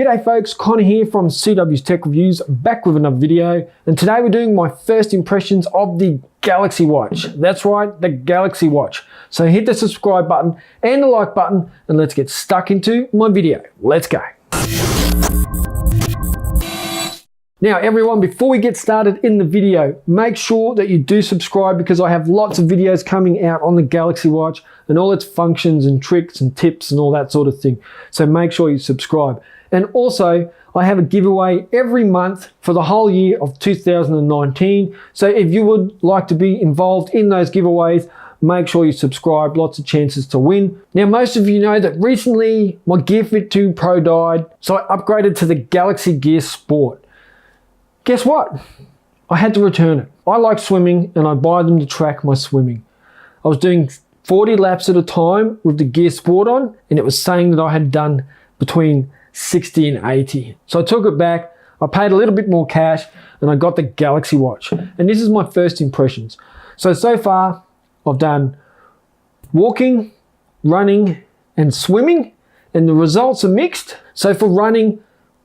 G'day folks, Connor here from CW's Tech Reviews, back with another video, and today we're doing my first impressions of the Galaxy Watch. That's right, the Galaxy Watch. So hit the subscribe button and the like button and let's get stuck into my video. Let's go. Now everyone, before we get started in the video, make sure that you do subscribe because I have lots of videos coming out on the Galaxy Watch and all its functions and tricks and tips and all that sort of thing. So make sure you subscribe. And also, I have a giveaway every month for the whole year of 2019. So if you would like to be involved in those giveaways, make sure you subscribe, lots of chances to win. Now, most of you know that recently my Gear Fit 2 Pro died, so I upgraded to the Galaxy Gear Sport. Guess what? I had to return it. I like swimming and I buy them to track my swimming. I was doing 40 laps at a time with the Gear Sport on, and it was saying that I had done between 60 and 80. So I took it back, I paid a little bit more cash, and I got the Galaxy Watch. And this is my first impressions. So far, I've done walking, running, and swimming, and the results are mixed. So for running,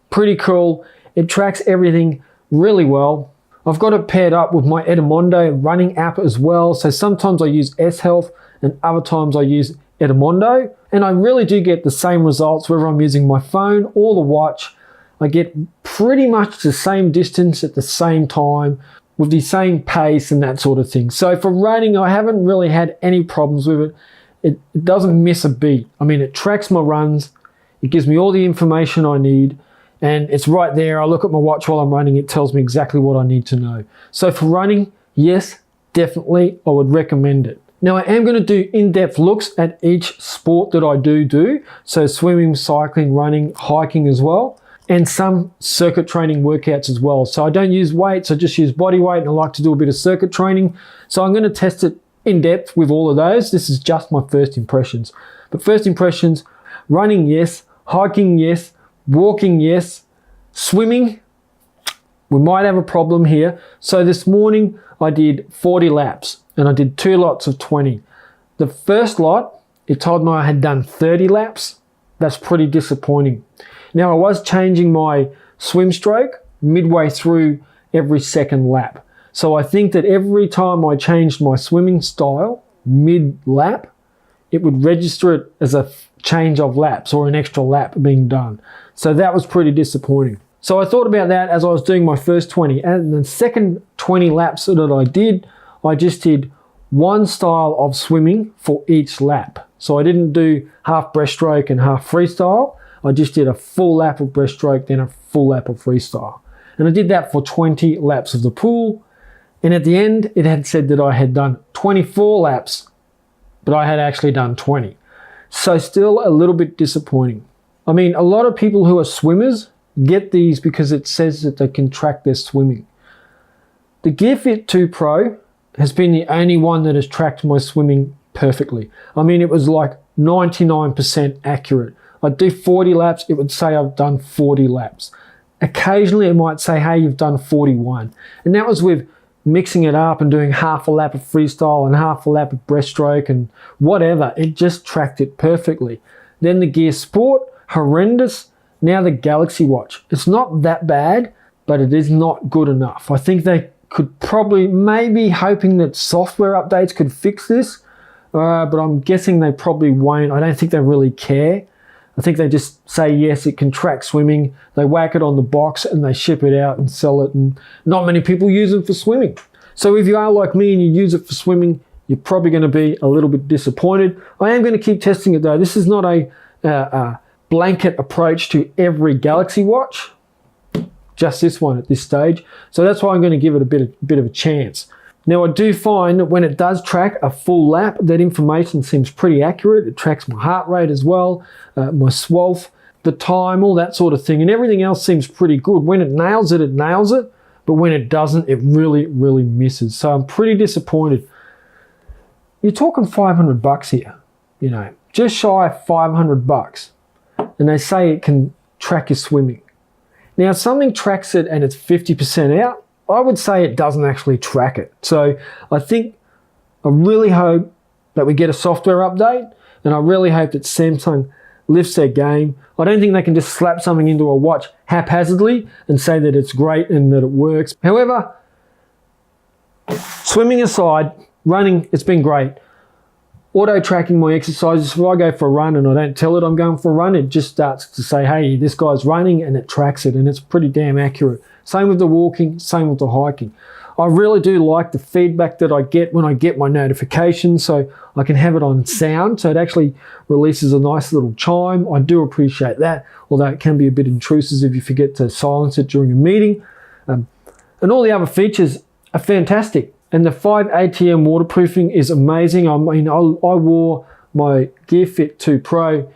pretty cool. It tracks everything really well. I've got it paired up with my Edmondo running app as well. So sometimes I use S Health and other times I use Edmondo. And I really do get the same results whether I'm using my phone or the watch. I get pretty much the same distance at the same time with the same pace and that sort of thing. So for running, I haven't really had any problems with it. It doesn't miss a beat. I mean, it tracks my runs. It gives me all the information I need. And it's right there. I look at my watch while I'm running. It tells me exactly what I need to know. So for running, yes, definitely, I would recommend it. Now I am going to do in-depth looks at each sport that I do. So swimming, cycling, running, hiking as well. And some circuit training workouts as well. So I don't use weights, I just use body weight, and I like to do a bit of circuit training. So I'm going to test it in depth with all of those. This is just my first impressions. But first impressions, running, yes. Hiking, yes. Walking, yes. Swimming, we might have a problem here. So this morning I did 40 laps and I did 2 lots of 20. The first lot, it told me I had done 30 laps. That's pretty disappointing. Now I was changing my swim stroke midway through every second lap. So I think that every time I changed my swimming style mid-lap, it would register it as a change of laps or an extra lap being done. So that was pretty disappointing. So I thought about that as I was doing my first 20. And the second 20 laps that I just did one style of swimming for each lap. So I didn't do half breaststroke and half freestyle. I just did a full lap of breaststroke, then a full lap of freestyle. And I did that for 20 laps of the pool. And at the end, it had said that I had done 24 laps, but I had actually done 20. So still a little bit disappointing. I mean, a lot of people who are swimmers get these because it says that they can track their swimming. The Gear Fit 2 Pro has been the only one that has tracked my swimming perfectly. I mean, it was like 99% accurate. I'd do 40 laps, it would say I've done 40 laps. Occasionally it might say, hey, you've done 41. And that was with mixing it up and doing half a lap of freestyle and half a lap of breaststroke and whatever. It just tracked it perfectly. Then the Gear Sport, horrendous. Now the Galaxy Watch. It's not that bad, but it is not good enough. I think they could probably, maybe hoping that software updates could fix this, but I'm guessing they probably won't. I don't think they really care. I think they just say, yes, it can track swimming. They whack it on the box and they ship it out and sell it, and not many people use it for swimming. So if you are like me and you use it for swimming, you're probably going to be a little bit disappointed. I am going to keep testing it though. This is not a blanket approach to every Galaxy Watch, just this one at this stage. So that's why I'm going to give it a bit of a chance. Now I do find that when it does track a full lap, that information seems pretty accurate. It tracks my heart rate as well, my SWOLF, the time, all that sort of thing, and everything else seems pretty good. When it nails it, it nails it, but when it doesn't, it really, really misses. So I'm pretty disappointed. You're talking $500 here, you know, just shy of $500. And they say it can track your swimming. Now, if something tracks it and it's 50% out, I would say it doesn't actually track it. So I really hope that we get a software update, and I really hope that Samsung lifts their game. I don't think they can just slap something into a watch haphazardly and say that it's great and that it works. However, swimming aside, running, it's been great. Auto tracking my exercises. If I go for a run and I don't tell it I'm going for a run, it just starts to say, hey, this guy's running, and it tracks it, and it's pretty damn accurate. Same with the walking, same with the hiking. I really do like the feedback that I get when I get my notifications, so I can have it on sound, so it actually releases a nice little chime. I do appreciate that, although it can be a bit intrusive if you forget to silence it during a meeting. And all the other features are fantastic. And the 5 ATM waterproofing is amazing. I mean, I wore my GearFit 2 Pro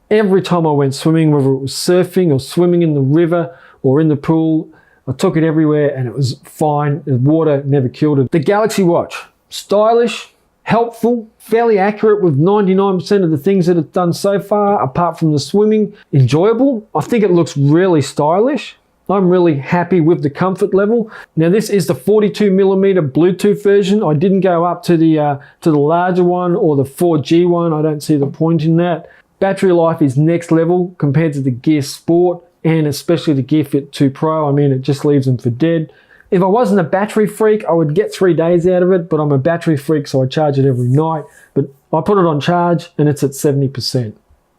every time I went swimming, whether it was surfing or swimming in the river or in the pool. I took it everywhere and it was fine. The water never killed it. The Galaxy Watch, stylish, helpful, fairly accurate with 99% of the things that it's done so far, apart from the swimming. Enjoyable. I think it looks really stylish. I'm really happy with the comfort level. Now this is the 42mm Bluetooth version. I didn't go up to the larger one or the 4G one. I don't see the point in that. Battery life is next level compared to the Gear Sport and especially the GearFit 2 Pro. I mean, it just leaves them for dead. If I wasn't a battery freak, I would get 3 days out of it, but I'm a battery freak, so I charge it every night. But I put it on charge and it's at 70%.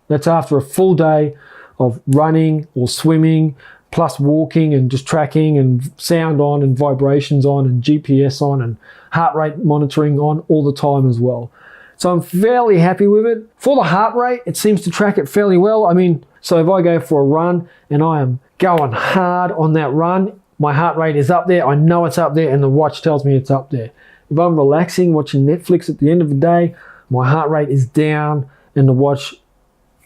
That's after a full day of running or swimming, plus walking and just tracking and sound on and vibrations on and GPS on and heart rate monitoring on all the time as well. So I'm fairly happy with it. For the heart rate, it seems to track it fairly well. I mean, so if I go for a run and I am going hard on that run, my heart rate is up there. I know it's up there and the watch tells me it's up there. If I'm relaxing, watching Netflix at the end of the day, my heart rate is down and the watch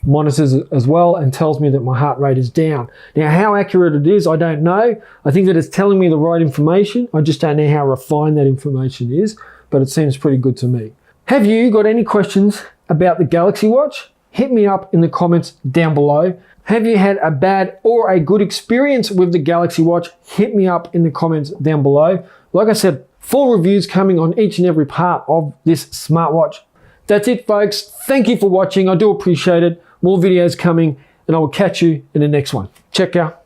monitors as well and tells me that my heart rate is down. Now, how accurate it is, I don't know. I think that it's telling me the right information. I just don't know how refined that information is, but it seems pretty good to me. Have you got any questions about the Galaxy Watch? Hit me up in the comments down below. Have you had a bad or a good experience with the Galaxy Watch? Hit me up in the comments down below. Like I said, full reviews coming on each and every part of this smartwatch. That's it, folks. Thank you for watching. I do appreciate it. More videos coming, and I will catch you in the next one. Check out.